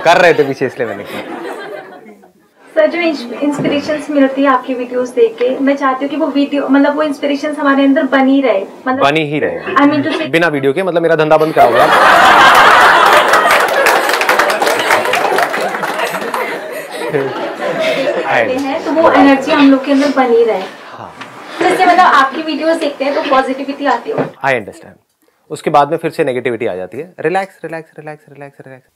कर रहे थे पीछे, इसलिए मैंने किया। सर, जो इंस्पिरेशंस मिलती है आपकी वीडियोस देख के, मैं चाहती हूँ कि वो वीडियो मतलब वो इंस्पिरेशंस हमारे अंदर बनी रहे, मतलब बनी ही रहे। आई मीन टू से बिना वीडियो के मतलब मेरा धंधा बंद करा होगा। हैं तो वो एनर्जी हम लोग के अंदर बनी रहे। हाँ, जैसे मतलब आपकी वीडियोस देखते हैं तो पॉजिटिविटी आती है। I understand. उसके बाद में फिर से नेगेटिविटी आ जाती है। Relax relax relax relax relax.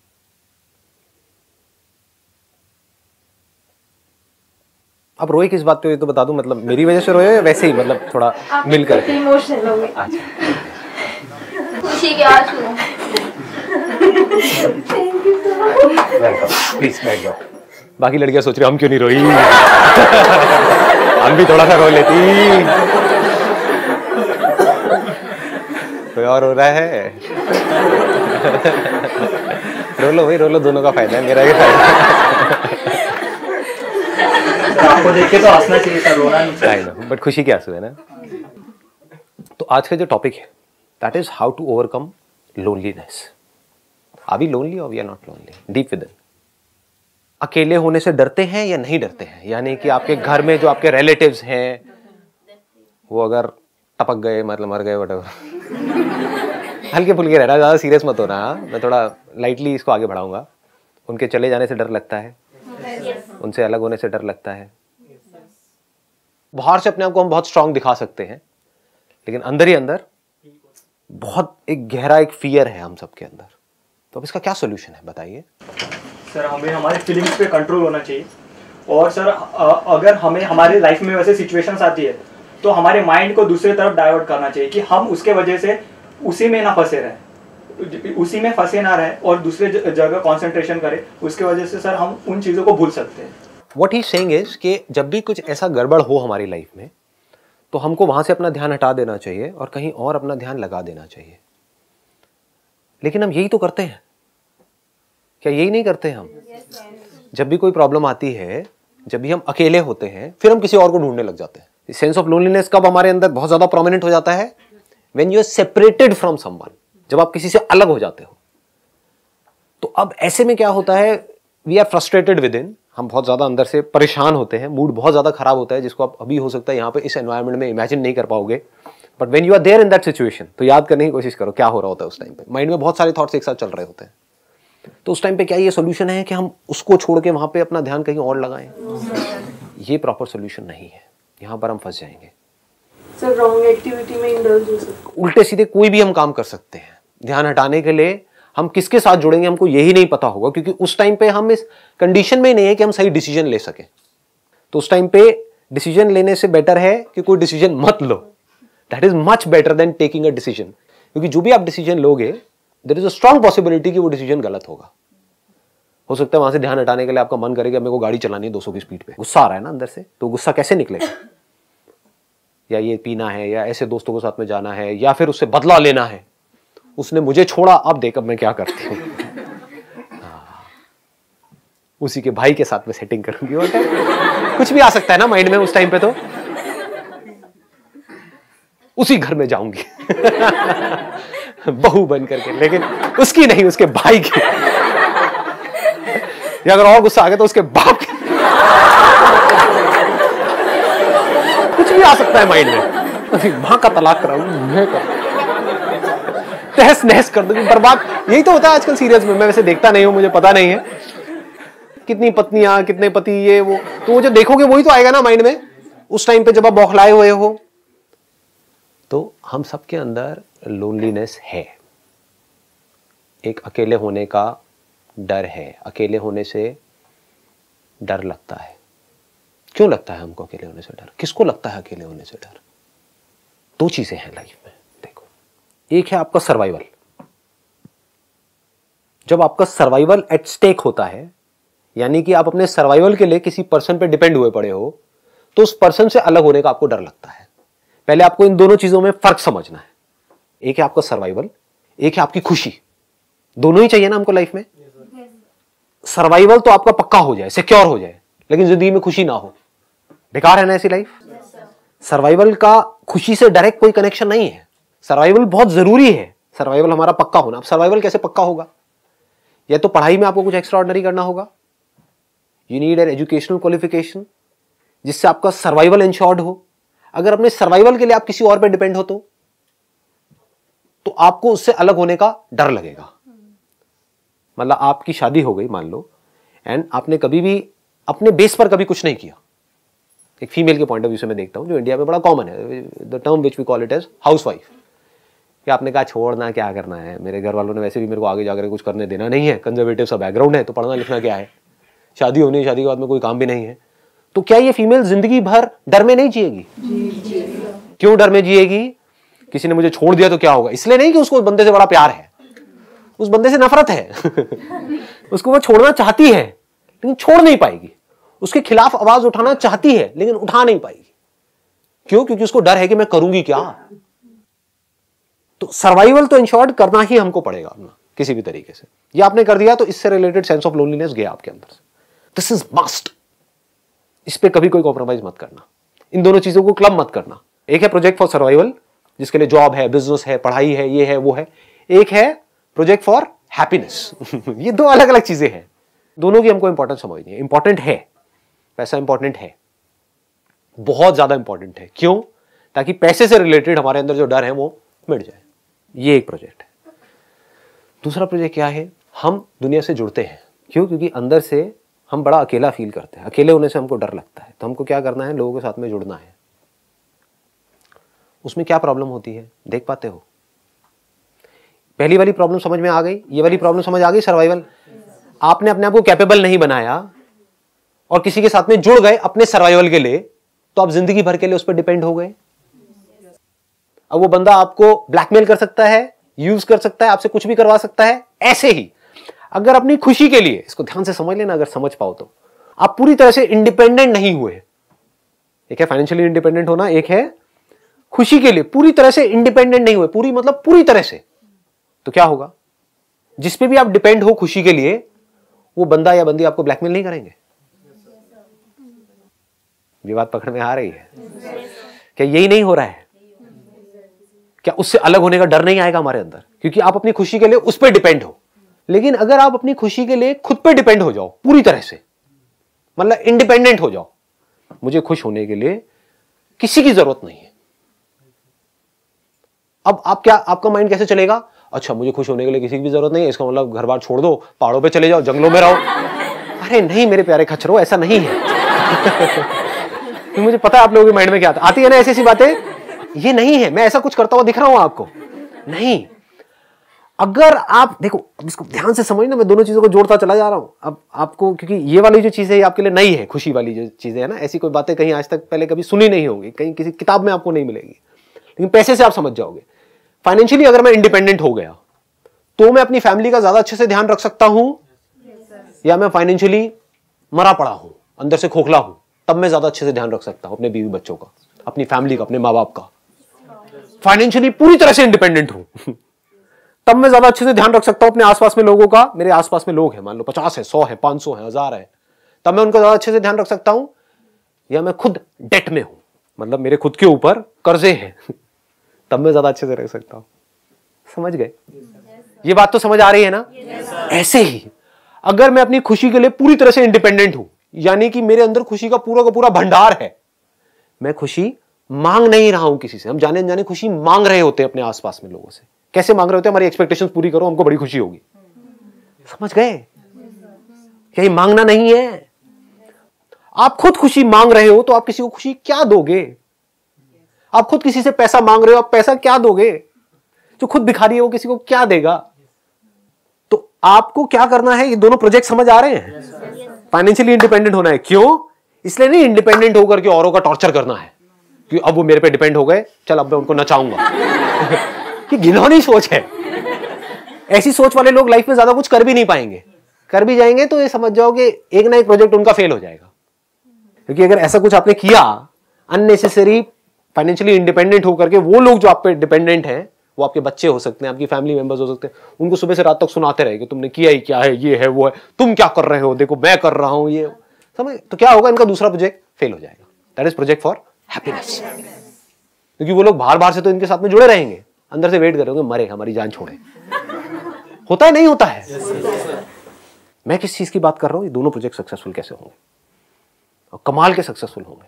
अब रोए किस बात पे ये तो बता दूं, मतलब मेरी वजह से रोए या वैसे ही मतलब थोड़ा मिलकर इमोशनल हो गए। अच्छा, खुशी के आंसू। Thank you so much. Welcome, please बैठ जाओ। बाकी लड़कियां सोच रही हम क्यों नहीं रोई, हम भी थोड़ा सा रो लेती। कोई और हो रहा है? रो लो भाई, रो लो, दोनों का फायदा है, मेरा भी फायदा है। आपको देख के तो हंसना चाहिए सर, रोना नहीं चाहिए। बट खुशी के आंसू है ना। तो आज का जो टॉपिक है that is how to overcome loneliness. Are we lonely और we are not lonely deep within? अकेले होने से डरते हैं या नहीं डरते हैं? यानी कि आपके घर में जो आपके रिलेटिव्स हैं वो अगर टपक गए, मतलब मर गए, व्हाटएवर, हल्के फुल्के रहना, ज्यादा सीरियस मत होना। मैं थोड़ा लाइटली इसको आगे बढ़ाऊंगा। उनके चले जाने से डर लगता है, उनसे अलग होने से डर लगता है। बाहर से अपने आप को हम बहुत स्ट्रांग दिखा सकते हैं, लेकिन अंदर ही अंदर बहुत एक गहरा एक फियर है हम सबके अंदर। तो अब इसका क्या सोल्यूशन है बताइए? सर, हमें हमारे फीलिंग्स पे कंट्रोल होना चाहिए। और सर, अगर हमें हमारे लाइफ में वैसे सिचुएशंस आती है तो हमारे माइंड को दूसरी तरफ डाइवर्ट करना चाहिए कि हम उसके वजह से उसी में ना फंसे रहें, उसी में फंसे ना रहें और दूसरे जगह कंसंट्रेशन करें। उसके वजह से सर हम उन चीज़ों को भूल सकते हैं। व्हाट ही सेइंग इज कि जब भी कुछ ऐसा गड़बड़ हो हमारी लाइफ में तो हमको वहां से अपना ध्यान हटा देना चाहिए और कहीं और अपना ध्यान लगा देना चाहिए। लेकिन हम यही तो करते हैं, क्या यही नहीं करते हम? जब भी कोई प्रॉब्लम आती है, जब भी हम अकेले होते हैं, फिर हम किसी और को ढूंढने लग जाते हैं। सेंस ऑफ लोनलीनेस कब हमारे अंदर बहुत ज्यादा प्रोमिनेंट हो जाता है? When you are separated from someone, जब आप किसी से अलग हो जाते हो। तो अब ऐसे में क्या होता है? We are frustrated within, हम बहुत ज्यादा अंदर से परेशान होते हैं, मूड बहुत ज्यादा खराब होता है, जिसको आप अभी हो सकता है यहाँ पे इस एनवायरनमेंट में इमेजिन नहीं कर पाओगे। But when you are there in that situation, तो याद करने की कोशिश करो क्या हो रहा होता है उस टाइम पे। माइंड में बहुत सारे थॉट्स एक साथ चल रहे होते हैं। तो उस टाइम पे क्या ये सोल्यूशन है कि हम उसको छोड़ के वहां पे अपना ध्यान कहीं और लगाएं? ये प्रॉपर सोल्यूशन नहीं है। यहां पर हम फंस जाएंगे। सर, रॉन्ग एक्टिविटी में इंडल्ज हो सकते हैं। उल्टे सीधे कोई भी हम काम कर सकते हैं। ध्यान हटाने के लिए हम किसके साथ जुड़ेंगे हमको यही नहीं पता होगा, क्योंकि उस टाइम पे हम इस कंडीशन में नहीं है कि हम सही डिसीजन ले सके। तो उस टाइम पे डिसीजन लेने से बेटर है कि कोई डिसीजन मत लो। That is much better than taking a decision. क्योंकि जो भी आप डिसीजन लोगे, there is a strong possibility कि वो डिसीजन गलत होगा। हो सकता है वहां से ध्यान हटाने के लिए आपका मन करेगा मेरे को गाड़ी चलानी है 200 की स्पीड पे। गुस्सा आ रहा है ना अंदर से, तो गुस्सा कैसे निकलेगा? या ये पीना है, या ऐसे दोस्तों के साथ में जाना है, या फिर उससे बदला लेना है। उसने मुझे छोड़ा, अब देख अब मैं क्या करती हूँ। उसी के भाई के साथ में सेटिंग करूंगी। और कुछ भी आ सकता है ना माइंड में उस टाइम पे। तो उसी घर में जाऊंगी बहू बन करके, लेकिन उसकी नहीं, उसके भाई की। या अगर और गुस्सा आ गया तो उसके बाप की। कुछ भी आ सकता है माइंड में। मां का तलाक कराऊंगी, मैं तहस नहस कर दूंगी, बर्बाद। यही तो होता है आजकल सीरियस में। मैं वैसे देखता नहीं हूं, मुझे पता नहीं है कितनी पत्नियां कितने पति, ये वो। तो वो जो देखोगे वही तो आएगा ना माइंड में उस टाइम पे जब आप बौखलाए हुए हो। तो हम सबके अंदर लोनलीनेस है, एक अकेले होने का डर है। अकेले होने से डर लगता है। क्यों लगता है हमको अकेले होने से डर? किसको लगता है अकेले होने से डर? दो चीजें हैं लाइफ में। देखो, एक है आपका सर्वाइवल। जब आपका सर्वाइवल एट स्टेक होता है, यानी कि आप अपने सर्वाइवल के लिए किसी पर्सन पे डिपेंड हुए पड़े हो, तो उस पर्सन से अलग होने का आपको डर लगता है। पहले आपको इन दोनों चीजों में फर्क समझना है। एक है आपका सर्वाइवल, एक है आपकी खुशी। दोनों ही चाहिए ना हमको लाइफ में। सर्वाइवल तो आपका पक्का हो जाए, सिक्योर हो जाए, लेकिन जिंदगी में खुशी ना हो, बेकार है ना ऐसी लाइफ। सर्वाइवल का खुशी से डायरेक्ट कोई कनेक्शन नहीं है। सर्वाइवल बहुत जरूरी है, सर्वाइवल हमारा पक्का होना। अब सर्वाइवल कैसे पक्का होगा? या तो पढ़ाई में आपको कुछ एक्स्ट्रा ऑर्डिनरी करना होगा, you need an educational qualification जिससे आपका सर्वाइवल इंश्योर्ड हो। अगर अपने सर्वाइवल के लिए आप किसी और पे डिपेंड हो तो आपको उससे अलग होने का डर लगेगा। मतलब आपकी शादी हो गई मान लो, एंड आपने कभी भी अपने बेस पर कभी कुछ नहीं किया। एक फीमेल के पॉइंट ऑफ व्यू से मैं देखता हूं, जो इंडिया में बड़ा कॉमन है, the term which we call it as housewife, कि आपने कहा छोड़ना क्या करना है, मेरे घर वालों ने वैसे भी मेरे को आगे जाकर कुछ करने देना नहीं है, कंजर्वेटिव सा बैकग्राउंड है, तो पढ़ना लिखना क्या है, शादी होनी है, शादी के बाद में कोई काम भी नहीं है। तो क्या ये फीमेल जिंदगी भर डर में नहीं जिएगी? क्यों डर में जिएगी? किसी ने मुझे छोड़ दिया तो क्या होगा, इसलिए नहीं कि उसको उस बंदे से बड़ा प्यार है, उस बंदे से नफरत है उसको वो छोड़ना चाहती है लेकिन छोड़ नहीं पाएगी, उसके खिलाफ आवाज उठाना चाहती है लेकिन उठा नहीं पाएगी। क्यों? क्योंकि उसको डर है कि मैं करूंगी क्या। तो सर्वाइवल तो इंश्योर्ड करना ही हमको पड़ेगा अपना किसी भी तरीके से। ये आपने कर दिया तो इससे रिलेटेड सेंस ऑफ लोनलीनेस गया आपके अंदर से। दिस इज मस्ट, इस पे कभी कोई कॉम्प्रोमाइज मत करना, इन दोनों चीजों को क्लब मत करना। एक है प्रोजेक्ट फॉर सर्वाइवल जिसके लिए जॉब है, बिजनेस है, पढ़ाई है, ये है वो है। एक है प्रोजेक्ट फॉर हैप्पीनेस ये दो अलग अलग चीजें हैं, दोनों की हमको इंपॉर्टेंस समझनी है। इंपॉर्टेंट है, पैसा इंपॉर्टेंट है, बहुत ज्यादा इंपॉर्टेंट है। क्यों? ताकि पैसे से रिलेटेड हमारे अंदर जो डर है वो मिट जाए। ये एक प्रोजेक्ट है। दूसरा प्रोजेक्ट क्या है? हम दुनिया से जुड़ते हैं। क्यों? क्योंकि अंदर से हम बड़ा अकेला फील करते हैं, अकेले होने से हमको डर लगता है, तो हमको क्या करना है? लोगों के साथ में जुड़ना है। उसमें क्या प्रॉब्लम होती है देख पाते हो? पहली वाली प्रॉब्लम समझ में आ गई, ये वाली प्रॉब्लम समझ आ गई, सर्वाइवल। आपने अपने आप को कैपेबल नहीं बनाया और किसी के साथ में जुड़ गए अपने सर्वाइवल के लिए, तो आप जिंदगी भर के लिए उस पर डिपेंड हो गए। अब वो बंदा आपको ब्लैकमेल कर सकता है, यूज कर सकता है, आपसे कुछ भी करवा सकता है। ऐसे ही अगर अपनी खुशी के लिए, इसको ध्यान से समझ लेना, अगर समझ पाओ तो, आप पूरी तरह से इंडिपेंडेंट नहीं हुए। एक है फाइनेंशियली इंडिपेंडेंट होना, एक है खुशी के लिए पूरी तरह से इंडिपेंडेंट नहीं हुए। पूरी मतलब पूरी तरह से। तो क्या होगा? जिस पे भी आप डिपेंड हो खुशी के लिए, वो बंदा या बंदी आपको ब्लैकमेल नहीं करेंगे। ये बात पकड़ में आ रही है? क्या यही नहीं हो रहा है? क्या उससे अलग होने का डर नहीं आएगा हमारे अंदर? क्योंकि आप अपनी खुशी के लिए उस पर डिपेंड हो। लेकिन अगर आप अपनी खुशी के लिए खुद पे डिपेंड हो जाओ पूरी तरह से, मतलब इंडिपेंडेंट हो जाओ, मुझे खुश होने के लिए किसी की जरूरत नहीं है। अब आप क्या, आपका माइंड कैसे चलेगा? अच्छा, मुझे खुश होने के लिए किसी की भी जरूरत नहीं है, इसका मतलब घर बार छोड़ दो, पहाड़ों पे चले जाओ, जंगलों में रहो। अरे नहीं मेरे प्यारे खच्चरों, ऐसा नहीं है मुझे पता है आप लोगों के माइंड में क्या आती है ना ऐसी ऐसी बातें। ये नहीं है, मैं ऐसा कुछ करता हुआ दिख रहा हूं आपको? नहीं। अगर आप देखो, अब इसको ध्यान से समझना, मैं दोनों चीजों को जोड़ता चला जा रहा हूं अब आपको, क्योंकि ये वाली जो चीज है ये आपके लिए नई है। खुशी वाली जो चीजें है ना, ऐसी कोई बातें कहीं आज तक पहले कभी सुनी नहीं होगी, कहीं किसी किताब में आपको नहीं मिलेगी, लेकिन पैसे से आप समझ जाओगे। फाइनेंशियली अगर मैं इंडिपेंडेंट हो गया तो मैं अपनी फैमिली का ज्यादा अच्छे से ध्यान रख सकता हूं, या मैं फाइनेंशियली मरा पड़ा हूं, अंदर से खोखला हूं, तब मैं ज्यादा अच्छे से ध्यान रख सकता हूं अपने बीवी बच्चों का, अपनी फैमिली का, अपने माँ बाप का। फाइनेंशियली पूरी तरह से इंडिपेंडेंट हूं तब मैं ज्यादा अच्छे से ध्यान रख सकता हूं अपने आसपास में लोगों का। मेरे आसपास में लोग हैं, मान लो 50 है, 100 है, 500 है, 1000 है, तब मैं उनका ज्यादा अच्छे से ध्यान रख सकता हूं। या मैं खुद डेट में हूं, मतलब मेरे खुद के ऊपर कर्जे हैं तब मैं ज्यादा अच्छे से रख सकता हूं। समझ गए? ये बात तो समझ आ रही है ना? ऐसे ही अगर मैं अपनी खुशी के लिए पूरी तरह से इंडिपेंडेंट हूं, यानी कि मेरे अंदर खुशी का पूरा भंडार है, मैं खुशी मांग नहीं रहा हूं किसी से। हम जाने अनजाने खुशी मांग रहे होते हैं अपने आसपास में लोगों से। कैसे मांग रहे होते हैं? हमारी एक्सपेक्टेशंस पूरी करो, हमको बड़ी खुशी होगी। समझ गए? यही मांगना नहीं है। आप खुद खुशी मांग रहे हो तो आप किसी को खुशी क्या दोगे? आप खुद किसी से पैसा मांग रहे हो, आप पैसा क्या दोगे? जो खुद भिखारी है वो किसी को क्या देगा? तो आपको क्या करना है? ये दोनों प्रोजेक्ट समझ आ रहे हैं? फाइनेंशियली इंडिपेंडेंट होना है। क्यों? इसलिए नहीं इंडिपेंडेंट होकर के औरों का टॉर्चर करना है कि अब वो मेरे पे डिपेंड हो गए, चल अब मैं उनको नचाऊंगा कि घिनौनी सोच है। ऐसी सोच वाले लोग लाइफ में ज्यादा कुछ कर भी नहीं पाएंगे। कर भी जाएंगे तो ये समझ जाओ कि एक ना एक प्रोजेक्ट उनका फेल हो जाएगा। क्योंकि अगर ऐसा कुछ आपने किया अननेसेसरी, फाइनेंशियली इंडिपेंडेंट होकर के, वो लोग जो आप पे डिपेंडेंट हैं, वो आपके बच्चे हो सकते हैं, आपकी फैमिली मेंबर्स हो सकते हैं, उनको सुबह से रात तक सुनाते रहे कि तुमने किया ही क्या है, ये है वो है, तुम क्या कर रहे हो, देखो मैं कर रहा हूं, ये समझ। तो क्या होगा? इनका दूसरा प्रोजेक्ट फेल हो जाएगा। That is project for happiness. क्योंकि वो लोग बाहर बाहर से तो इनके साथ में जुड़े रहेंगे, अंदर से वेट करेंगे मरे, हमारी जान छोड़े। होता है नहीं होता है? मैं किस चीज की बात कर रहा हूं, ये दोनों प्रोजेक्ट सक्सेसफुल कैसे होंगे और कमाल के सक्सेसफुल होंगे।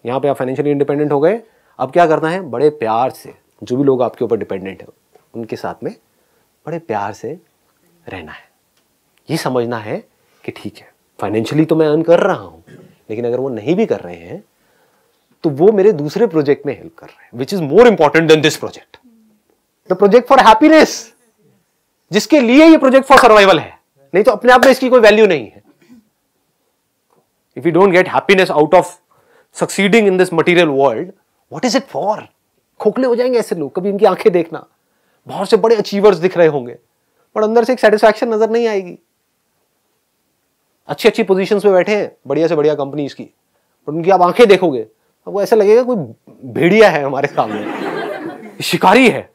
यहां पे आप फाइनेंशियली इंडिपेंडेंट हो गए, अब क्या करना है, बड़े प्यार से जो भी लोग आपके ऊपर डिपेंडेंट है उनके साथ में बड़े प्यार से रहना है। ये समझना है कि ठीक है फाइनेंशियली तो मैं अर्न कर रहा हूं, लेकिन अगर वो नहीं भी कर रहे हैं तो वो मेरे दूसरे प्रोजेक्ट में हेल्प कर रहे हैं, which is more important than this project, the project for happiness, जिसके लिए ये प्रोजेक्ट फॉर सर्वाइवल है। नहीं तो अपने आप में इसकी कोई वैल्यू नहीं है। If you don't get happiness out of succeeding in this material world, what is it for? खोखले हो जाएंगे ऐसे लोग। कभी इनकी आंखें देखना, बहुत से बड़े अचीवर्स दिख रहे होंगे पर अंदर से एक सेटिस्फैक्शन नजर नहीं आएगी। अच्छी अच्छी पोजीशंस पे बैठे हैं बढ़िया से बढ़िया कंपनीज की, पर उनकी आप आंखें देखोगे वो ऐसा लगेगा कोई भेड़िया है हमारे सामने, शिकारी है।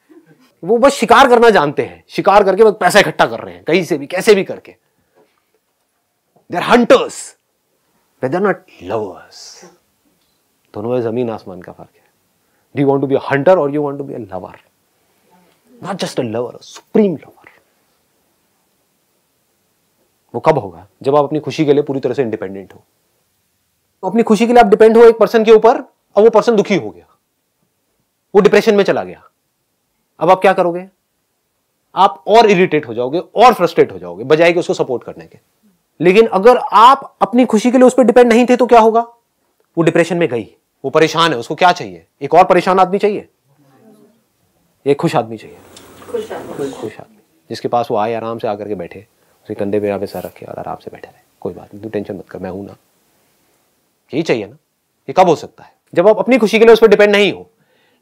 वो बस शिकार करना जानते हैं, शिकार करके बस पैसा इकट्ठा कर रहे हैं कहीं से भी कैसे भी करके। They are hunters, they are not lovers. दोनों में जमीन आसमान का फर्क है। Do you want to be a hunter और you want to be a lover? Not just a lover, a supreme lover. वो कब होगा? जब आप अपनी खुशी के लिए पूरी तरह से इंडिपेंडेंट हो। अपनी खुशी के लिए आप डिपेंड हो एक पर्सन के ऊपर, और वो पर्सन दुखी हो गया, वो डिप्रेशन में चला गया। अब आप क्या करोगे? आप और इरिटेट हो जाओगे और फ्रस्ट्रेट हो जाओगे बजाय कि उसको सपोर्ट करने के। लेकिन अगर आप अपनी खुशी के लिए उस पर डिपेंड नहीं थे तो क्या होगा? वो डिप्रेशन में गई, वो परेशान है, उसको क्या चाहिए? एक और परेशान आदमी चाहिए, एक खुश आदमी चाहिए। खुश आदमी जिसके पास वो आए, आराम से आकर के बैठे, उसके कंधे पे यहाँ पे सर रखे और आराम से बैठे रहे, कोई बात नहीं, तू टेंशन मत कर, मैं हूं ना। यही चाहिए ना। ये कब हो सकता है? जब आप अपनी खुशी के लिए उस पर डिपेंड नहीं हो,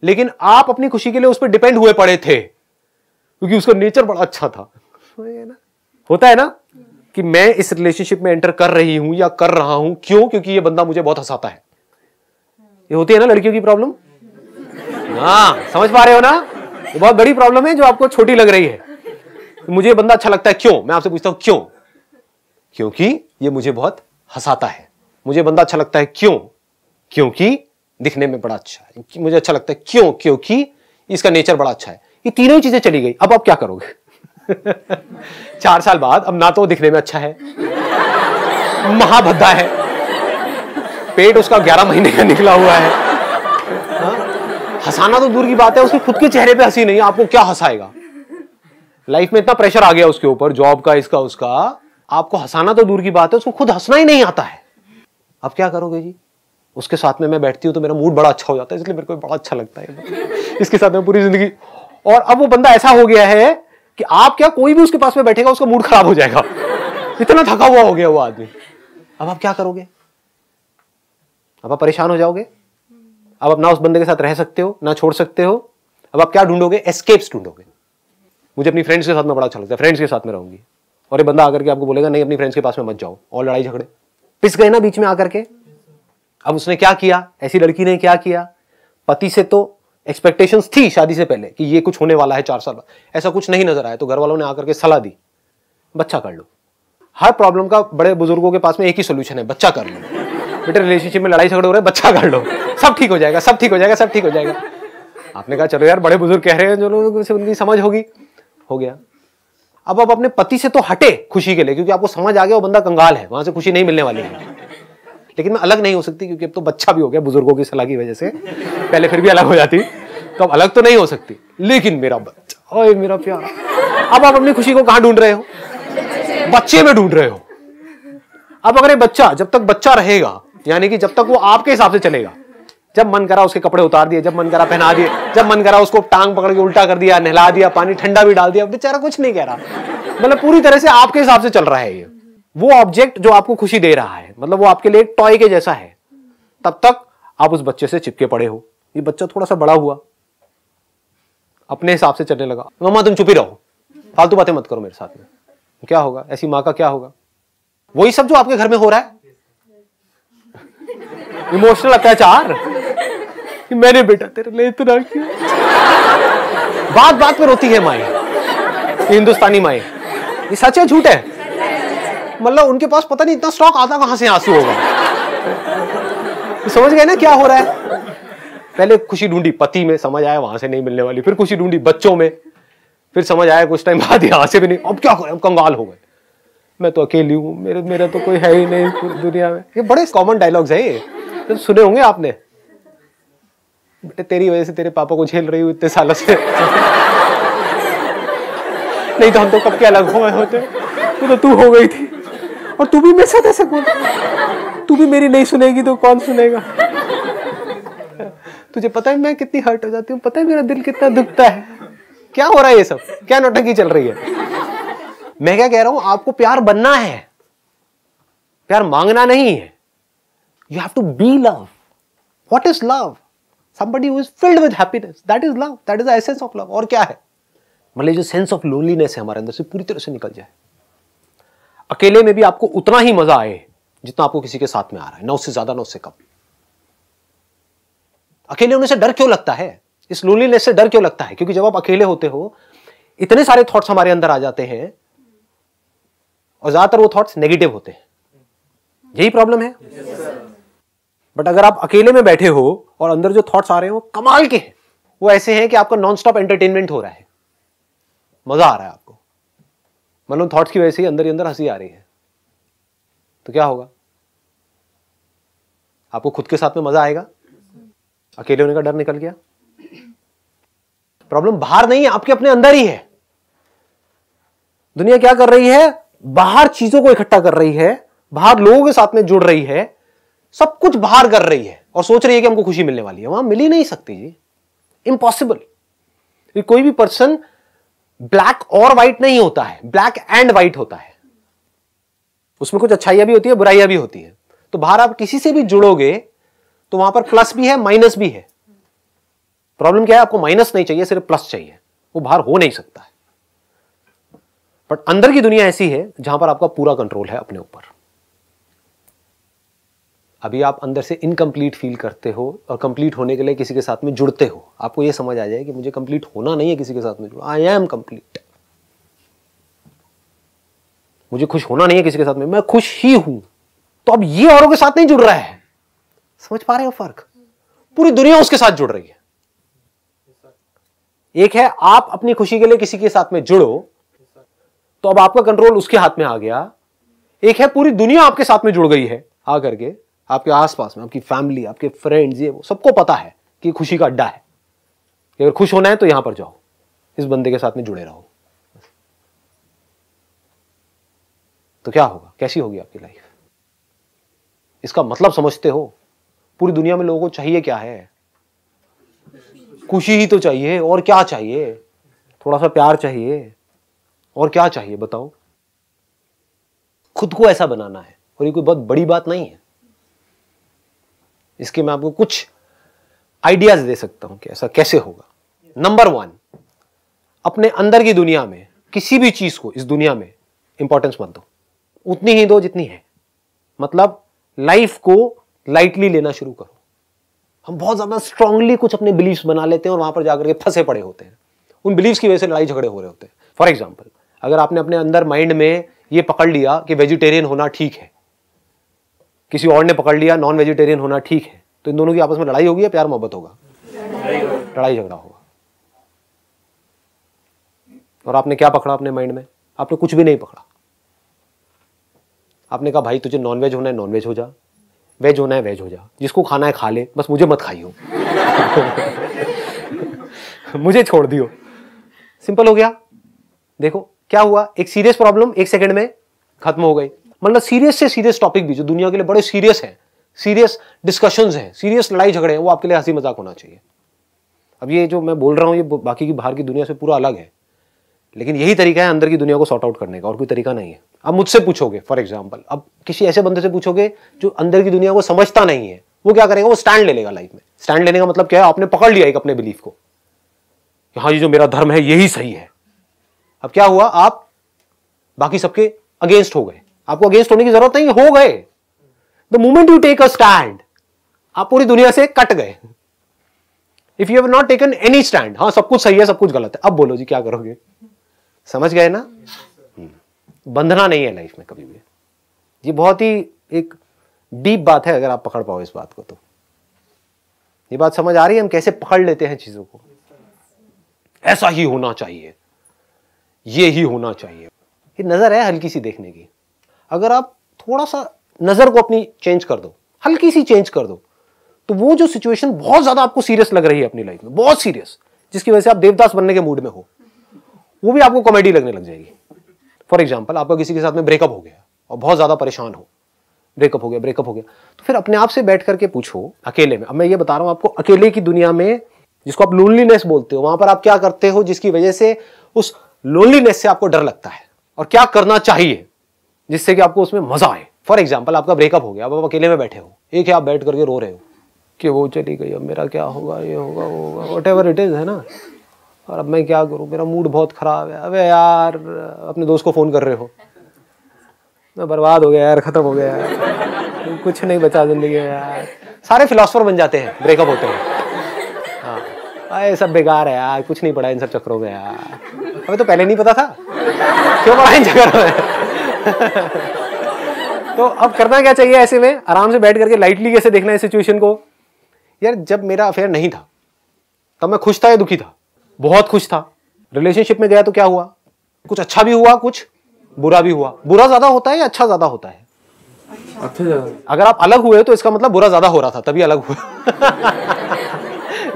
लेकिन आप अपनी खुशी के लिए उस पर डिपेंड हुए पड़े थे क्योंकि उसका नेचर बड़ा अच्छा था। होता है ना कि मैं इस रिलेशनशिप में एंटर कर रही हूं या कर रहा हूं, क्यों? क्योंकि ये बंदा मुझे बहुत हंसाता है। ये होती है ना लड़कियों की प्रॉब्लम। हाँ, समझ पा रहे हो ना? ये बहुत बड़ी प्रॉब्लम है जो आपको छोटी लग रही है। मुझे ये बंदा अच्छा लगता है, क्यों? मैं आपसे पूछता हूं क्यों? क्योंकि ये मुझे बहुत हंसाता है। मुझे बंदा अच्छा लगता है, क्यों? क्योंकि दिखने में बड़ा अच्छा है। मुझे अच्छा लगता है, क्यों? क्योंकि इसका नेचर बड़ा अच्छा है। ये तीनों ही चीजें चली गई, अब आप क्या करोगे? 4 साल बाद अब ना तो दिखने में अच्छा है, महाभद्दा है, पेट उसका 11 महीने का निकला हुआ है, हंसाना तो दूर की बात है, उसके खुद के चेहरे पे हंसी नहीं है, आपको क्या हंसाएगा? लाइफ में इतना प्रेशर आ गया उसके ऊपर, जॉब का, इसका उसका, आपको हंसाना तो दूर की बात है, उसको खुद हंसना ही नहीं आता है। अब क्या करोगे जी? उसके साथ में मैं बैठती हूँ तो मेरा मूड बड़ा अच्छा हो जाता है, इसलिए मेरे को बड़ा अच्छा लगता है इसके साथ में पूरी जिंदगी। और अब वो बंदा ऐसा हो गया है कि आप क्या, कोई भी उसके पास में बैठेगा उसका मूड खराब हो जाएगा, इतना थका हुआ हो गया वो आदमी। अब आप क्या करोगे? अब आप परेशान हो जाओगे। अब आप ना उस बंदे के साथ रह सकते हो ना छोड़ सकते हो। अब आप क्या ढूंढोगे? एस्केप्स ढूंढोगे। मुझे अपनी फ्रेंड्स के साथ में बड़ा अच्छा लगता है, फ्रेंड्स के साथ में रहूंगी। और ये बंदा आकर के आपको बोलेगा नहीं अपनी फ्रेंड्स के पास में मत जाओ, और लड़ाई झगड़े, पिस गए ना बीच में आकर के। अब उसने क्या किया, ऐसी लड़की ने क्या किया? पति से तो एक्सपेक्टेशंस थी शादी से पहले कि ये कुछ होने वाला है 4 साल बाद, ऐसा कुछ नहीं नजर आया तो घर वालों ने आकर के सलाह दी, बच्चा कर लो। हर प्रॉब्लम का बड़े बुजुर्गों के पास में एक ही सोल्यूशन है, बच्चा कर लो। बेटे रिलेशनशिप में लड़ाई झगड़े हो रहे हैं, बच्चा कर लो, सब ठीक हो जाएगा, सब ठीक हो जाएगा, सब ठीक हो जाएगा। आपने कहा चलो यार बड़े बुजुर्ग कह रहे हैं, जो लोगों से उनकी समझ होगी, हो गया। अब आप अपने पति से तो हटे खुशी के लिए, क्योंकि आपको समझ आ गया वो बंदा कंगाल है, वहां से खुशी नहीं मिलने वाली है। लेकिन मैं अलग नहीं हो सकती क्योंकि अब तो बच्चा भी हो गया बुजुर्गों की सलाह की वजह से, पहले फिर भी अलग हो जाती, तो अब अलग तो नहीं हो सकती। लेकिन मेरा बच्चा, ओए मेरा प्यारा, अब आप अपनी खुशी को कहां ढूंढ रहे हो? बच्चे में ढूंढ रहे हो। अब अगर ये बच्चा, जब तक बच्चा रहेगा, यानी कि जब तक वो आपके हिसाब से चलेगा, जब मन करा उसके कपड़े उतार दिए, जब मन करा पहना दिए, जब मन करा उसको टांग पकड़ के उल्टा कर दिया, नहला दिया, पानी ठंडा भी डाल दिया, बेचारा कुछ नहीं कह रहा, मतलब पूरी तरह से आपके हिसाब से चल रहा है। ये वो ऑब्जेक्ट जो आपको खुशी दे रहा है, मतलब वो आपके लिए एक टॉय के जैसा है, तब तक आप उस बच्चे से चिपके पड़े हो। ये बच्चा थोड़ा सा बड़ा हुआ, अपने हिसाब से चलने लगा, मम्मा तुम चुप ही रहो, फालतू बातें मत करो मेरे साथ में। क्या होगा? ऐसी माँ का क्या होगा? वही सब जो आपके घर में हो रहा है, इमोशनल अत्याचार कि मैंने बेटा तेरे लिए इतना किया। बात बात पे रोती है माए, हिंदुस्तानी माए। ये सच है झूठ है? मतलब उनके पास पता नहीं इतना स्टॉक आता कहां से आंसू होगा। तो समझ गए ना क्या हो रहा है? पहले खुशी ढूंढी पति में, समझ आया वहां से नहीं मिलने वाली, फिर खुशी ढूंढी बच्चों में, फिर समझ आया कुछ टाइम बाद यहां से भी नहीं, अब क्या करें, अब कंगाल हो गए। मैं तो अकेली हूँ, मेरा तो कोई है ही नहीं इस पूरी दुनिया में। ये बड़े कॉमन डायलॉग्स है, ये तो सुने होंगे आपने। बेटे तेरी वजह से तेरे पापा को झेल रही हूँ इतने सालों से, नहीं तो हम तो कब के अलग हो गए होते। तो तू हो गई थी और तू भी मेरे साथ ऐसे बोल, तू भी मेरी नहीं सुनेगी तो कौन सुनेगा। तुझे पता है मैं कितनी हर्ट हो जाती हूँ, पता है मेरा दिल कितना दुखता है। क्या हो रहा है ये सब, क्या नौटंकी चल रही है। मैं क्या कह रहा हूं, आपको प्यार बनना है, प्यार मांगना नहीं है। You have to be love. What is love? somebody who is filled with happiness, that is love, that is the essence of love। और क्या है, मतलब जो सेंस ऑफ लोनलीनेस है हमारे अंदर से पूरी तरह से निकल जाए। अकेले में भी आपको उतना ही मजा आए जितना आपको किसी के साथ में आ रहा है, ना उससे ज्यादा ना उससे कम। अकेले होने से डर क्यों लगता है, इस लोनलीनेस से डर क्यों लगता है? क्योंकि जब आप अकेले होते हो इतने सारे थॉट्स हमारे अंदर आ जाते हैं और ज्यादातर वो थॉट्स नेगेटिव होते हैं। यही प्रॉब्लम है। बट अगर आप अकेले में बैठे हो और अंदर जो थॉट्स आ रहे हैं वो कमाल के हैं, वो ऐसे हैं कि आपका नॉन स्टॉप एंटरटेनमेंट हो रहा है, मजा आ रहा है आपको, मतलब थॉट्स की वजह से ही अंदर हंसी आ रही है, तो क्या होगा? आपको खुद के साथ में मजा आएगा, अकेले होने का डर निकल गया। प्रॉब्लम बाहर नहीं है, आपके अपने अंदर ही है। दुनिया क्या कर रही है, बाहर चीजों को इकट्ठा कर रही है, बाहर लोगों के साथ में जुड़ रही है, सब कुछ बाहर कर रही है और सोच रही है कि हमको खुशी मिलने वाली है। वहां मिल ही नहीं सकती जी, इम्पॉसिबल। कोई भी पर्सन ब्लैक और व्हाइट नहीं होता है, ब्लैक एंड व्हाइट होता है। उसमें कुछ अच्छाइयां भी होती है, बुराइयां भी होती है। तो बाहर आप किसी से भी जुड़ोगे तो वहां पर प्लस भी है, माइनस भी है। प्रॉब्लम क्या है, आपको माइनस नहीं चाहिए, सिर्फ प्लस चाहिए, वो बाहर हो नहीं सकता है। बट अंदर की दुनिया ऐसी है जहां पर आपका पूरा कंट्रोल है अपने ऊपर। अभी आप अंदर से इनकम्प्लीट फील करते हो और कंप्लीट होने के लिए किसी के साथ में जुड़ते हो, आपको यह समझ आ जाए कि मुझे कंप्लीट होना नहीं है किसी के साथ में जुड़ा, आई एम कंप्लीट। मुझे खुश होना नहीं है किसी के साथ में, मैं खुश ही हूं। तो अब ये औरों के साथ नहीं जुड़ रहा है, समझ पा रहे हो फर्क? पूरी दुनिया उसके साथ जुड़ रही है। एक है आप अपनी खुशी के लिए किसी के साथ में जुड़ो तो अब आपका कंट्रोल उसके हाथ में आ गया। एक है पूरी दुनिया आपके साथ में जुड़ गई है आकर के, आपके आसपास में आपकी फैमिली, आपके फ्रेंड्स, ये वो सबको पता है कि खुशी का अड्डा है, कि अगर खुश होना है तो यहां पर जाओ, इस बंदे के साथ में जुड़े रहो। तो क्या होगा, कैसी होगी आपकी लाइफ? इसका मतलब समझते हो? पूरी दुनिया में लोगों को चाहिए क्या है? खुशी ही तो चाहिए, और क्या चाहिए? थोड़ा सा प्यार चाहिए, और क्या चाहिए बताओ? खुद को ऐसा बनाना है, और ये कोई बहुत बड़ी बात नहीं है। इसके मैं आपको कुछ आइडियाज दे सकता हूं कि ऐसा कैसे होगा। नंबर 1, अपने अंदर की दुनिया में किसी भी चीज को इस दुनिया में इंपॉर्टेंस मत दो, उतनी ही दो जितनी है। मतलब लाइफ को लाइटली लेना शुरू करो। हम बहुत ज्यादा स्ट्रांगली कुछ अपने बिलीव्स बना लेते हैं और वहां पर जाकर के फंसे पड़े होते हैं। उन बिलीव्स की वजह से लड़ाई झगड़े हो रहे होते हैं। फॉर एग्जाम्पल, अगर आपने अपने अंदर माइंड में ये पकड़ लिया कि वेजिटेरियन होना ठीक है, किसी और ने पकड़ लिया नॉन वेजिटेरियन होना ठीक है, तो इन दोनों की आपस में लड़ाई होगी या प्यार मोहब्बत होगा? लड़ाई झगड़ा होगा। और आपने क्या पकड़ा अपने माइंड में? आपने कुछ भी नहीं पकड़ा। आपने कहा भाई तुझे नॉनवेज होना है नॉनवेज हो जा, वेज होना है वेज हो जा, जिसको खाना है खा ले, बस मुझे मत खाइयो। मुझे छोड़ दियो। सिंपल हो गया। देखो क्या हुआ, एक सीरियस प्रॉब्लम 1 सेकंड में खत्म हो गई। मतलब सीरियस से सीरियस टॉपिक भी जो दुनिया के लिए बड़े सीरियस है, सीरियस डिस्कशंस हैं, सीरियस लड़ाई झगड़े हैं, वो आपके लिए हंसी मजाक होना चाहिए। अब ये जो मैं बोल रहा हूं ये बाकी की बाहर की दुनिया से पूरा अलग है, लेकिन यही तरीका है अंदर की दुनिया को सॉर्ट आउट करने का, और कोई तरीका नहीं है। अब मुझसे पूछोगे फॉर एग्जाम्पल, अब किसी ऐसे बंदे से पूछोगे जो अंदर की दुनिया को समझता नहीं है, वो क्या करेगा? वो स्टैंड ले लेगा लाइफ में। स्टैंड लेने का मतलब क्या है? आपने पकड़ लिया एक अपने बिलीफ को, हाँ ये जो मेरा धर्म है यही सही है। अब क्या हुआ, आप बाकी सबके अगेंस्ट हो गए। आपको अगेंस्ट होने की जरूरत नहीं, हो गए। The moment you take a stand, आप पूरी दुनिया से कट गए। If you have not taken any stand, हाँ सब कुछ सही है सब कुछ गलत है, अब बोलो जी क्या करोगे? समझ गए ना? बंधना नहीं है लाइफ में कभी भी। ये बहुत ही एक डीप बात है, अगर आप पकड़ पाओ इस बात को तो। ये बात समझ आ रही है हम कैसे पकड़ लेते हैं चीजों को? ऐसा ही होना चाहिए, ये ही होना चाहिए। ये नजर है हल्की सी देखने की, अगर आप थोड़ा सा नजर को अपनी चेंज कर दो, हल्की सी चेंज कर दो, तो वो जो सिचुएशन बहुत ज्यादा आपको सीरियस लग रही है अपनी लाइफ में, बहुत सीरियस, जिसकी वजह से आप देवदास बनने के मूड में हो, वो भी आपको कॉमेडी लगने लग जाएगी। फॉर एग्जाम्पल, आपका किसी के साथ में ब्रेकअप हो गया और बहुत ज्यादा परेशान हो, ब्रेकअप हो गया, तो फिर अपने आप से बैठ करके पूछो अकेले में, अब मैं ये बता रहा हूं आपको, अकेले की दुनिया में जिसको आप लोनलीनेस बोलते हो, वहां पर आप क्या करते हो जिसकी वजह से उस लोनलीनेस से आपको डर लगता है, और क्या करना चाहिए जिससे कि आपको उसमें मजा आए। फॉर एग्जाम्पल, आपका ब्रेकअप हो गया, अब आप अकेले में बैठे हो, एक है आप बैठ करके रो रहे हो कि वो चली गई, अब मेरा क्या होगा, ये होगा, वो होगा, व्हाटएवर इट इज, है ना, और अब मैं क्या करूं, मेरा मूड बहुत खराब है। अबे यार, अपने दोस्त को फोन कर रहे हो, मैं बर्बाद हो गया यार, खत्म हो गया यार, कुछ नहीं बचा जिंदगी में यार। सारे फिलोसोफर बन जाते हैं ब्रेकअप होते हैं। हाँ, ये सब बेकार है यार, कुछ नहीं पड़ा इन सब चक्करों में यार, हमें तो पहले नहीं पता था, क्यों पड़ा इन चक्करों में। तो अब करना क्या चाहिए ऐसे में, आराम से बैठ करके लाइटली कैसे देखना है सिचुएशन को। यार, जब मेरा अफेयर नहीं था तब मैं खुश था या दुखी था? बहुत खुश था। रिलेशनशिप में गया तो क्या हुआ, कुछ अच्छा भी हुआ, कुछ बुरा भी हुआ। बुरा ज्यादा होता है या अच्छा ज्यादा होता है? अच्छा ज्यादा। अगर आप अलग हुए तो इसका मतलब बुरा ज्यादा हो रहा था, तभी अलग हुए।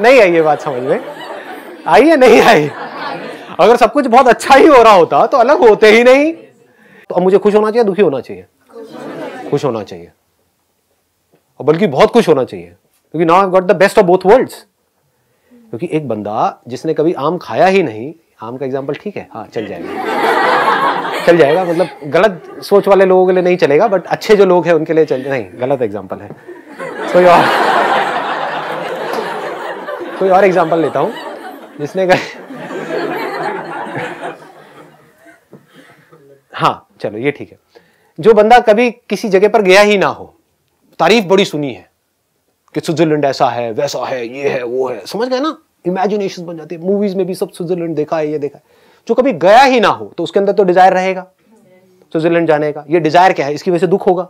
नहीं आई ये बात समझ में? आई है नहीं आई? अगर सब कुछ बहुत अच्छा ही हो रहा होता तो अलग होते ही नहीं। तो अब मुझे खुश होना चाहिए, दुखी होना चाहिए? खुश होना चाहिए, और बल्कि बहुत खुश होना चाहिए, क्योंकि now I got the best of both worlds. क्योंकि एक बंदा जिसने कभी आम खाया ही नहीं, आम का एग्जांपल ठीक है, हाँ चल जाएगा, चल जाएगा, मतलब गलत सोच वाले लोगों के लिए नहीं चलेगा, बट अच्छे जो लोग हैं उनके लिए चल, नहीं गलत एग्जांपल है। कोई और एग्जांपल लेता हूं, जिसने हाँ चलो ये ठीक है, जो बंदा कभी किसी जगह पर गया ही ना हो, तारीफ बड़ी सुनी है कि स्विट्जरलैंड ऐसा है, वैसा है, ये है, वो है, समझ गए ना, इमेजिनेशन बन जाती है, मूवीज में भी सब स्विट्जरलैंड देखा है, ये देखा है। जो कभी गया ही ना हो तो उसके अंदर तो डिजायर रहेगा स्विट्जरलैंड जाने का। ये डिजायर क्या है, इसकी वजह से दुख होगा,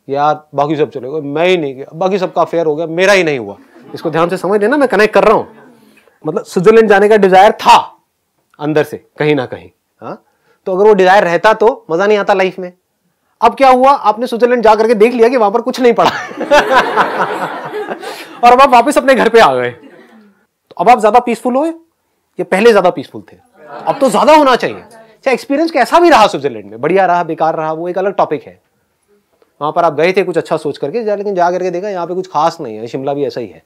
यार बाकी सब चलेगा, मैं ही नहीं गया, बाकी सबका अफेयर हो गया, मेरा ही नहीं हुआ। इसको ध्यान से समझ लेना, मैं कनेक्ट कर रहा हूं, मतलब स्विट्जरलैंड जाने का डिजायर था अंदर से कहीं ना कहीं, हाँ, तो अगर वो डिजायर रहता तो मजा नहीं आता लाइफ में। अब क्या हुआ, आपने स्विट्जरलैंड जाकर के देख लिया कि वहां पर कुछ नहीं पड़ा और अब आप वापस अपने घर पे आ गए, तो अब आप ज्यादा पीसफुल हो या पहले ज्यादा पीसफुल थे? अब तो ज्यादा होना चाहिए। चाहे एक्सपीरियंस कैसा भी रहा स्विट्जरलैंड में, बढ़िया रहा, बेकार रहा, वो एक अलग टॉपिक है। वहां पर आप गए थे कुछ अच्छा सोच करके, लेकिन जा करके देखा यहाँ पे कुछ खास नहीं है, शिमला भी ऐसा ही है,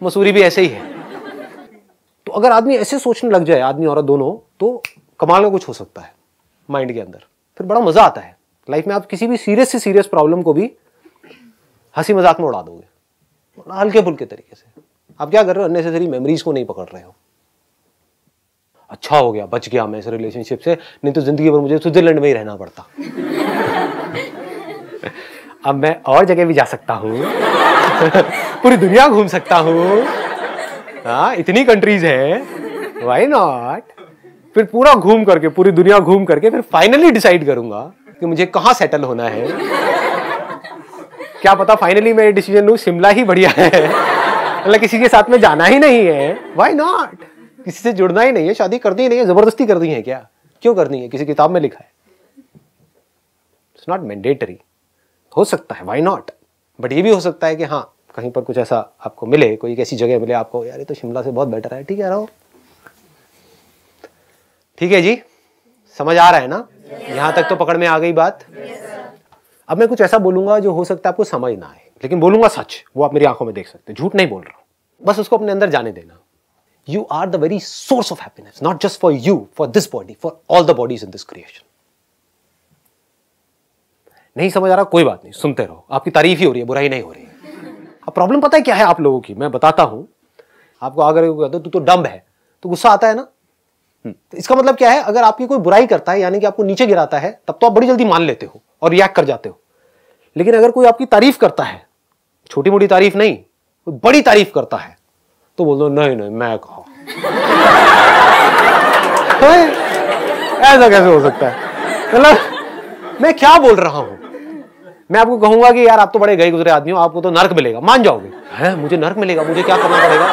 मसूरी भी ऐसे ही है। तो अगर आदमी ऐसे सोचने लग जाए, आदमी औरत दोनों, तो कमाल का कुछ हो सकता है माइंड के अंदर, फिर बड़ा मजा आता है लाइफ में। आप किसी भी सीरियस से सीरियस प्रॉब्लम को भी हंसी मजाक में उड़ा दोगे, हल्के फुल्के तरीके से। आप क्या कर रहे हो, अननेसेसरी मेमोरीज को नहीं पकड़ रहे हो। अच्छा हो गया, बच गया मैं इस रिलेशनशिप से, नहीं तो जिंदगी भर मुझे स्विट्जरलैंड में ही रहना पड़ता। अब मैं और जगह भी जा सकता हूँ, पूरी दुनिया घूम सकता हूँ, हाँ इतनी कंट्रीज हैं, व्हाई नॉट। फिर पूरा घूम करके, पूरी दुनिया घूम करके, फिर फाइनली डिसाइड करूंगा कि मुझे कहाँ सेटल होना है। क्या पता फाइनली मैं डिसीजन लूं शिमला ही बढ़िया है, मतलब किसी के साथ में जाना ही नहीं है, व्हाई नॉट, किसी से जुड़ना ही नहीं है, शादी करनी ही नहीं है, जबरदस्ती करनी है क्या, क्यों करनी है, किसी किताब में लिखा है, इट्स नॉट मैंडेटरी। हो सकता है, व्हाई नॉट, बट ये भी हो सकता है कि हाँ कहीं पर कुछ ऐसा आपको मिले, कोई ऐसी जगह मिले आपको, यार ये तो शिमला से बहुत बेटर है, ठीक है रहो। ठीक है जी, समझ आ रहा है ना, यहां तक तो पकड़ में आ गई बात। अब मैं कुछ ऐसा बोलूंगा जो हो सकता है आपको समझ ना आए, लेकिन बोलूंगा सच, वो आप मेरी आंखों में देख सकते हैं, झूठ नहीं बोल रहा हूं, बस उसको अपने अंदर जाने देना। You are the very source of happiness, not just for you, for this body, for all the bodies in this creation. नहीं समझ आ रहा, कोई बात नहीं, सुनते रहो, आपकी तारीफ ही हो रही है, बुराई नहीं हो रही है। अब प्रॉब्लम पता है क्या है आप लोगों की, मैं बताता हूं आपको। अगर तू तो डम्ब है तो गुस्सा आता है ना, इसका मतलब क्या है, अगर आपकी कोई बुराई करता है यानी कि आपको नीचे गिराता है, तब तो आप बड़ी जल्दी मान लेते हो और रिएक्ट कर जाते हो। लेकिन अगर कोई आपकी तारीफ करता है, छोटी मोटी तारीफ नहीं, कोई बड़ी तारीफ करता है, तो बोल दो नहीं नहीं मैं कहा। ऐसा कैसे हो सकता है, मतलब मैं क्या बोल रहा हूं, मैं आपको कहूंगा कि यार आप तो बड़े गए गुजरे आदमी हो, आपको तो नर्क मिलेगा, मान जाओगे? है मुझे नर्क मिलेगा, मुझे क्या करना पड़ेगा?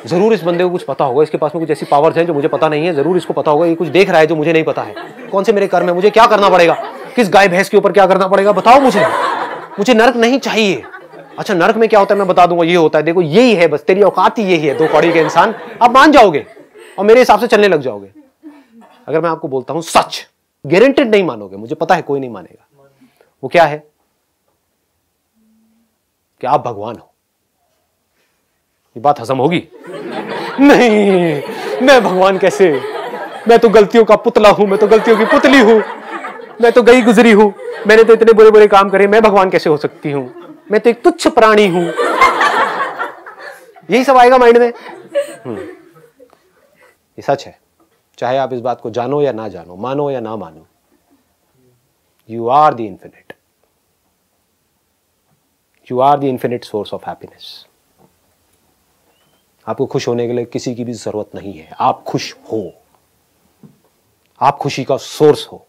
जरूर इस बंदे को कुछ पता होगा, इसके पास में कुछ ऐसी पावर्स हैं जो मुझे पता नहीं है, जरूर इसको पता होगा, ये कुछ देख रहा है जो मुझे नहीं पता है। कौन से मेरे कर्म है, मुझे क्या करना पड़ेगा, किस गाय भैंस के ऊपर क्या करना पड़ेगा, बताओ मुझे नरक नहीं चाहिए। अच्छा नरक में क्या होता है मैं बता दूंगा, ये होता है, देखो यही है, बस तेरी औकात ही यही है, दो कौड़ी के इंसान, आप मान जाओगे और मेरे हिसाब से चलने लग जाओगे। अगर मैं आपको बोलता हूं सच, गारंटेड नहीं मानोगे, मुझे पता है कोई नहीं मानेगा, वो क्या है कि आप भगवान हो। ये बात हजम होगी? नहीं, मैं भगवान कैसे, मैं तो गलतियों का पुतला हूं, मैं तो गलतियों की पुतली हूं, मैं तो गई गुजरी हूं, मैंने तो इतने बुरे बुरे काम करे, मैं भगवान कैसे हो सकती हूं, मैं तो एक तुच्छ प्राणी हूं। यही सब आएगा माइंड में। ये सच है, चाहे आप इस बात को जानो या ना जानो, मानो या ना मानो, you are the infinite, you are the infinite source of happiness. आपको खुश होने के लिए किसी की भी जरूरत नहीं है, आप खुश हो, आप खुशी का सोर्स हो,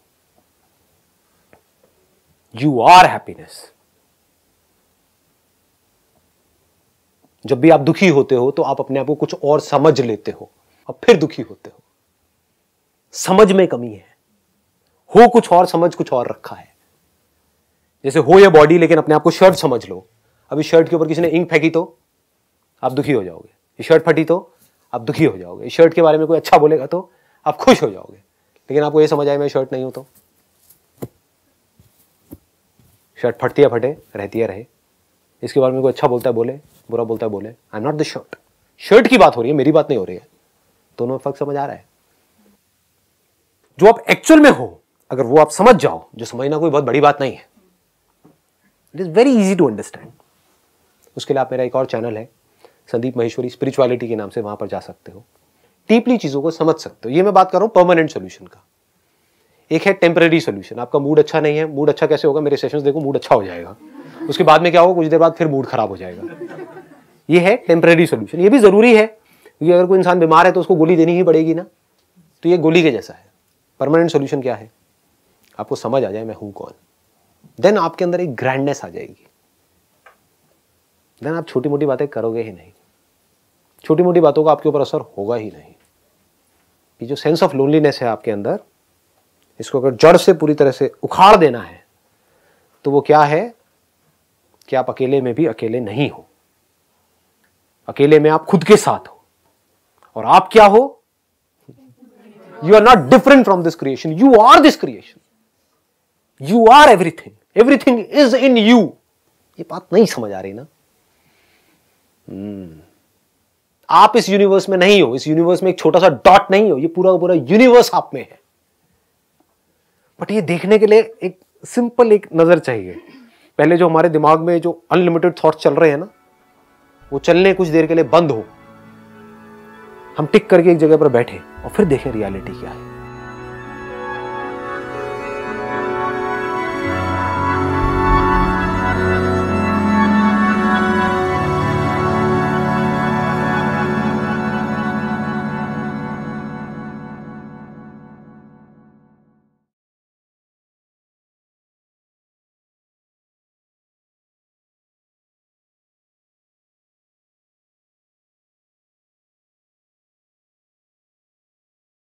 यू आर हैप्पीनेस। जब भी आप दुखी होते हो तो आप अपने आप को कुछ और समझ लेते हो और फिर दुखी होते हो। समझ में कमी है, हो कुछ और, समझ कुछ और रखा है। जैसे हो ये बॉडी, लेकिन अपने आप को शर्ट समझ लो, अभी शर्ट के ऊपर किसी ने इंक फेंकी तो आप दुखी हो जाओगे, ये शर्ट फटी तो आप दुखी हो जाओगे, शर्ट के बारे में कोई अच्छा बोलेगा तो आप खुश हो जाओगे। लेकिन आपको ये समझ आए मैं शर्ट नहीं हूं तो शर्ट फटती है फटे, रहती है रहे, इसके बारे में कोई अच्छा बोलता है बोले, बुरा बोलता है बोले, I am not the shirt. Shirt की बात हो रही है, मेरी बात नहीं हो रही है। दोनों में फर्क समझ आ रहा है? जो आप एक्चुअल में हो, अगर वो आप समझ जाओ, जो समझना कोई बहुत बड़ी बात नहीं है, it is very easy to understand. उसके लिए आप मेरा एक और चैनल है संदीप महेश्वरी स्पिरिचुअलिटी के नाम से, वहां पर जा सकते हो, डीपली चीजों को समझ सकते हो। ये मैं बात कर रहा हूं परमानेंट सोल्यूशन का। एक है टेम्पररी सोल्यूशन, आपका मूड अच्छा नहीं है, मूड अच्छा कैसे होगा, मेरे सेशंस देखो, मूड अच्छा हो जाएगा, उसके बाद में क्या होगा, कुछ देर बाद फिर मूड खराब हो जाएगा। ये है टेम्पररी सोल्यूशन, ये भी जरूरी है क्योंकि अगर कोई इंसान बीमार है तो उसको गोली देनी ही पड़ेगी ना, तो ये गोली के जैसा है। परमानेंट सोल्यूशन क्या है, आपको समझ आ जाए मैं हूं कौन, देन आपके अंदर एक ग्रैंडनेस आ जाएगी, देन आप छोटी मोटी बातें करोगे ही नहीं, छोटी मोटी बातों का आपके ऊपर असर होगा ही नहीं। ये जो सेंस ऑफ लोनलीनेस है आपके अंदर, इसको अगर जड़ से पूरी तरह से उखाड़ देना है तो वो क्या है कि आप अकेले में भी अकेले नहीं हो, अकेले में आप खुद के साथ हो। और आप क्या हो, you are not different from this creation, you are this creation, you are everything, everything is in you. ये बात नहीं समझ आ रही ना? आप इस यूनिवर्स में नहीं हो, इस यूनिवर्स में एक छोटा सा डॉट नहीं हो, ये पूरा का पूरा यूनिवर्स आप में है। बट ये देखने के लिए एक सिंपल एक नजर चाहिए। पहले जो हमारे दिमाग में जो अनलिमिटेड थॉट्स चल रहे हैं ना, वो चलने कुछ देर के लिए बंद हो, हम टिक करके एक जगह पर बैठे और फिर देखें रियलिटी क्या है।